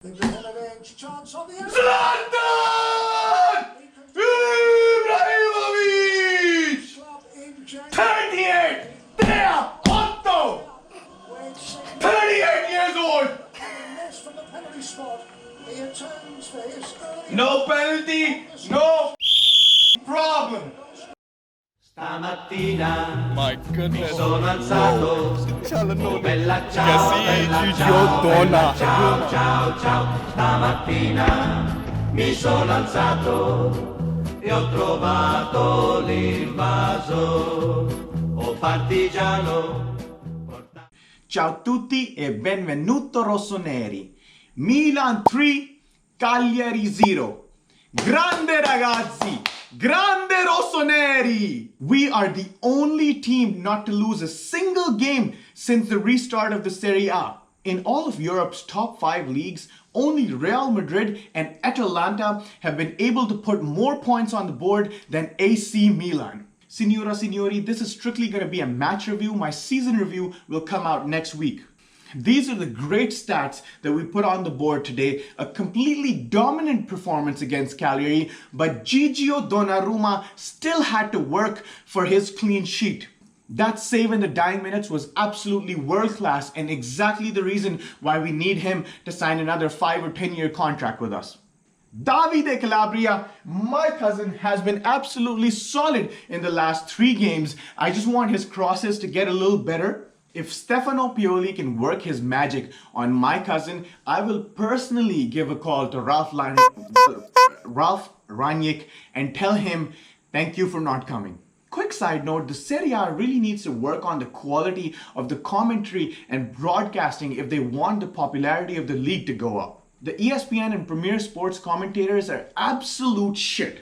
Chance on the Zlatan Ibrahimovic! 38! There! Otto! 38 years old! from the penalty spot. He returns for his No penalty, no problem. Stamattina My mi goodness. sono alzato, oh bella ciao, bella Gigi ciao, O'Donnell. bella ciao, ciao, ciao. Stamattina mi sono alzato e ho trovato l'invaso, oh partigiano. Ciao a tutti e benvenuto RossonARI. Milan 3, Cagliari 0. Grande ragazzi! Grande RossonARI! We are the only team not to lose a single game since the restart of the Serie A. In all of Europe's top 5 leagues, only Real Madrid and Atalanta have been able to put more points on the board than AC Milan. Signora, signori, this is strictly going to be a match review. My season review will come out next week. These are the great stats that we put on the board today. A completely dominant performance against Cagliari, but Gigio Donnarumma still had to work for his clean sheet. That save in the dying minutes was absolutely world class and exactly the reason why we need him to sign another 5 or 10 year contract with us. Davide Calabria, my cousin, has been absolutely solid in the last 3 games. I just want his crosses to get a little better. If Stefano Pioli can work his magic on my cousin, I will personally give a call to Ralph Rangnick and tell him thank you for not coming. Quick side note, the Serie A really needs to work on the quality of the commentary and broadcasting if they want the popularity of the league to go up. The ESPN and Premier Sports commentators are absolute shit.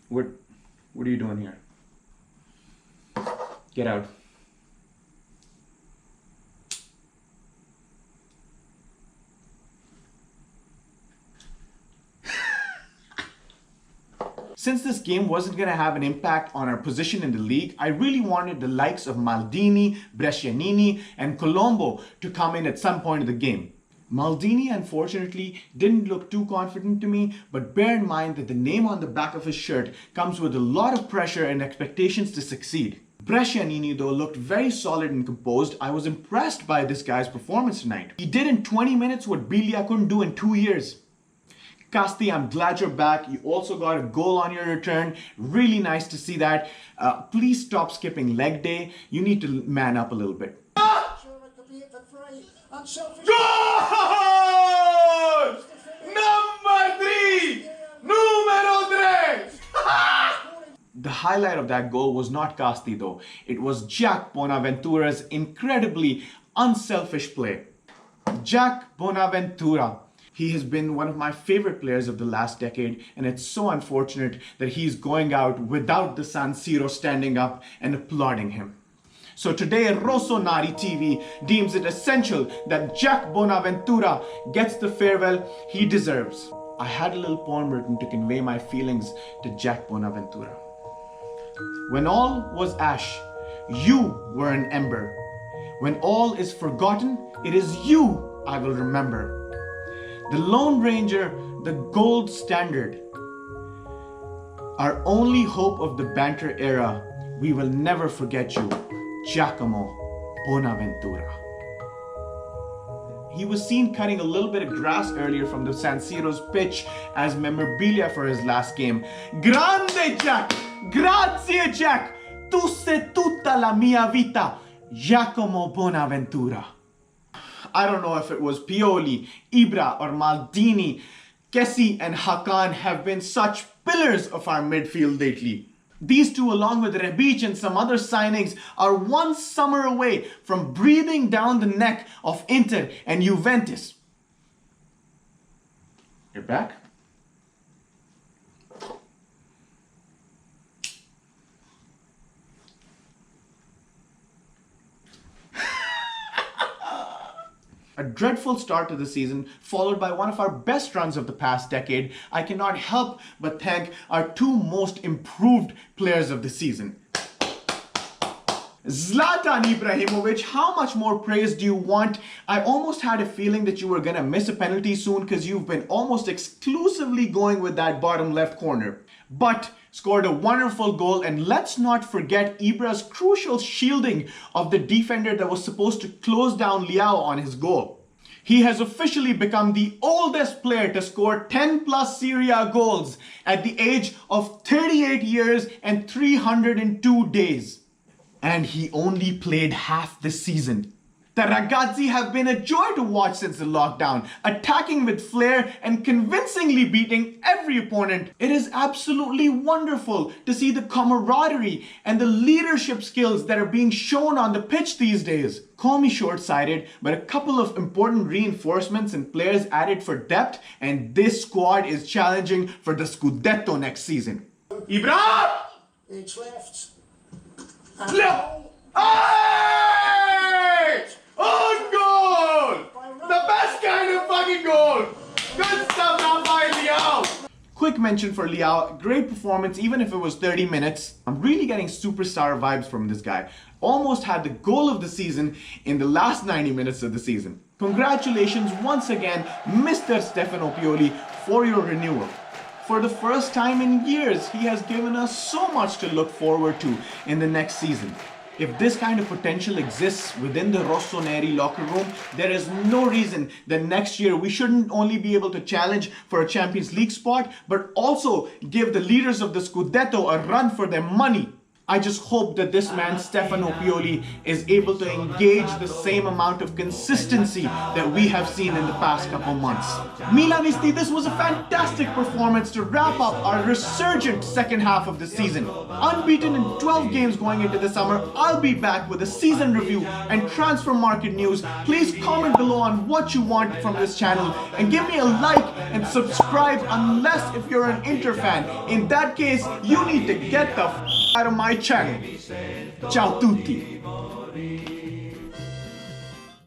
What are you doing here? Get out. Since this game wasn't going to have an impact on our position in the league, I really wanted the likes of Maldini, Brescianini, and Colombo to come in at some point of the game. Maldini, unfortunately, didn't look too confident to me, but bear in mind that the name on the back of his shirt comes with a lot of pressure and expectations to succeed. Brescianini, though, looked very solid and composed. I was impressed by this guy's performance tonight. He did in 20 minutes what Biglia couldn't do in 2 years. Casti, I'm glad you're back. You also got a goal on your return. Really nice to see that. Please stop skipping leg day. You need to man up a little bit. Goal! Number 3! Numero 3! The highlight of that goal was not Casti though. It was Jack Bonaventura's incredibly unselfish play. Jack Bonaventura. He has been one of my favorite players of the last decade, and it's so unfortunate that he's going out without the San Siro standing up and applauding him. So today, RossonARI TV deems it essential that Jack Bonaventura gets the farewell he deserves. I had a little poem written to convey my feelings to Jack Bonaventura. When all was ash, you were an ember. When all is forgotten, it is you I will remember. The Lone Ranger, the gold standard. Our only hope of the banter era, we will never forget you, Giacomo Bonaventura. He was seen cutting a little bit of grass earlier from the San Siro's pitch as memorabilia for his last game. Grande Jack! Grazie Jack! Tu sei tutta la mia vita, Giacomo Bonaventura. I don't know if it was Pioli, Ibra or Maldini. Kessie and Hakan have been such pillars of our midfield lately. These two, along with Rebic and some other signings, are one summer away from breathing down the neck of Inter and Juventus. You're back? A dreadful start to the season, followed by one of our best runs of the past decade. I cannot help but thank our 2 most improved players of the season. Zlatan Ibrahimovic, how much more praise do you want? I almost had a feeling that you were gonna miss a penalty soon because you've been almost exclusively going with that bottom left corner. But scored a wonderful goal, and let's not forget Ibra's crucial shielding of the defender that was supposed to close down Leao on his goal. He has officially become the oldest player to score 10 plus Serie A goals at the age of 38 years and 302 days. And he only played half the season. The ragazzi have been a joy to watch since the lockdown, attacking with flair and convincingly beating every opponent. It is absolutely wonderful to see the camaraderie and the leadership skills that are being shown on the pitch these days. Call me short-sighted, but a couple of important reinforcements and players added for depth, and this squad is challenging for the Scudetto next season. Ibra! It's left. Left! Hey! On goal! The best kind of fucking goal! Good stuff now by Leao! Quick mention for Leao, great performance even if it was 30 minutes. I'm really getting superstar vibes from this guy. Almost had the goal of the season in the last 90 minutes of the season. Congratulations once again, Mr. Stefano Pioli, for your renewal. For the first time in years, he has given us so much to look forward to in the next season. If this kind of potential exists within the RossonARI locker room, there is no reason that next year we shouldn't only be able to challenge for a Champions League spot, but also give the leaders of the Scudetto a run for their money. I just hope that this man, Stefano Pioli, is able to engage the same amount of consistency that we have seen in the past couple months. Milanisti, this was a fantastic performance to wrap up our resurgent second half of the season. Unbeaten in 12 games going into the summer, I'll be back with a season review and transfer market news. Please comment below on what you want from this channel and give me a like and subscribe unless if you're an Inter fan. In that case, you need to get the f*** out of my channel. Ciao tutti!